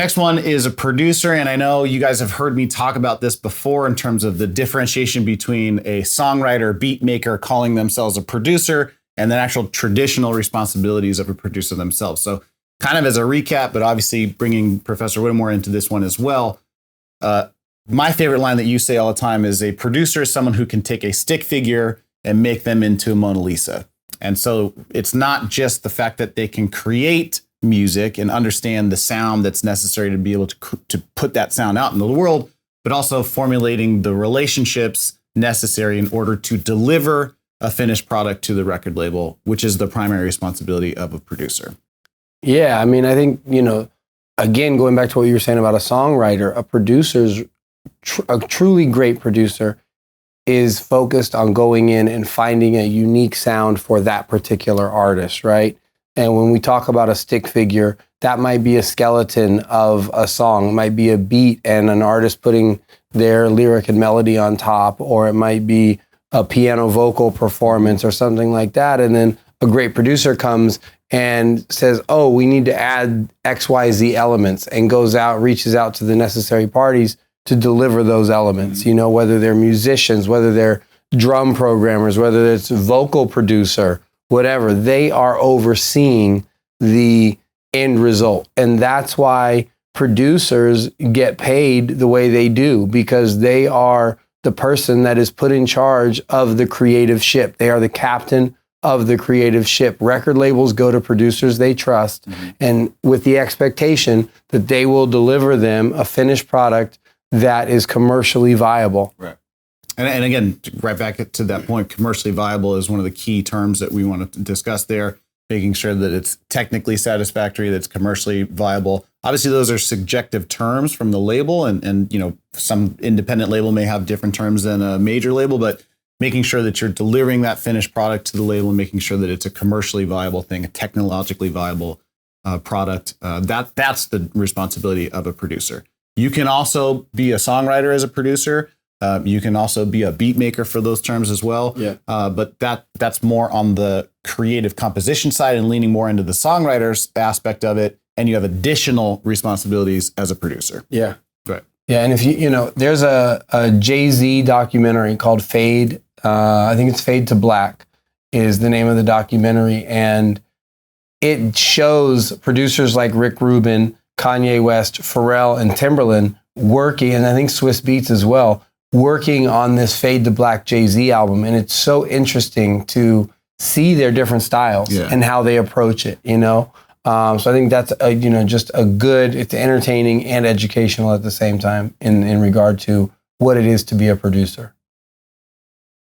Next one is a producer. And I know you guys have heard me talk about this before in terms of the differentiation between a songwriter, beat maker calling themselves a producer, and then actual traditional responsibilities of a producer themselves. So kind of as a recap, but obviously bringing Professor Whittemore into this one as well. My favorite line that you say all the time is a producer is someone who can take a stick figure and make them into a Mona Lisa. And so it's not just the fact that they can create music and understand the sound that's necessary to be able to put that sound out into the world, but also formulating the relationships necessary in order to deliver a finished product to the record label, which is the primary responsibility of a producer. Yeah, I mean, I think, again, going back to what you were saying about a songwriter, a producer's a truly great producer is focused on going in and finding a unique sound for that particular artist, right? And when we talk about a stick figure, that might be a skeleton of a song. It might be a beat and an artist putting their lyric and melody on top, or it might be a piano vocal performance or something like that. And then a great producer comes and says, oh, we need to add XYZ elements, and goes out, reaches out to the necessary parties to deliver those elements, whether they're musicians, whether they're drum programmers, whether it's vocal producer, whatever, they are overseeing the end result. And that's why producers get paid the way they do, because they are the person that is put in charge of the creative ship. They are the captain of the creative ship. Record labels go to producers they trust, and with the expectation that they will deliver them a finished product that is commercially viable. Right. And again, right back to that point, commercially viable is one of the key terms that we want to discuss there, making sure that it's technically satisfactory, that it's commercially viable. Obviously, those are subjective terms from the label, and some independent label may have different terms than a major label, but making sure that you're delivering that finished product to the label and making sure that it's a commercially viable thing, a technologically viable product, that's the responsibility of a producer. You can also be a songwriter as a producer. You can also be a beat maker for those terms as well. Yeah. But that's more on the creative composition side and leaning more into the songwriter's aspect of it. And you have additional responsibilities as a producer. Yeah. Right. Yeah. And if there's a Jay-Z documentary called Fade. I think it's Fade to Black is the name of the documentary. And it shows producers like Rick Rubin, Kanye West, Pharrell, and Timbaland working, and I think Swiss Beats as well, working on this Fade to Black Jay-Z album. And it's so interesting to see their different styles and how they approach it, So I think that's, just a good, it's entertaining and educational at the same time in regard to what it is to be a producer.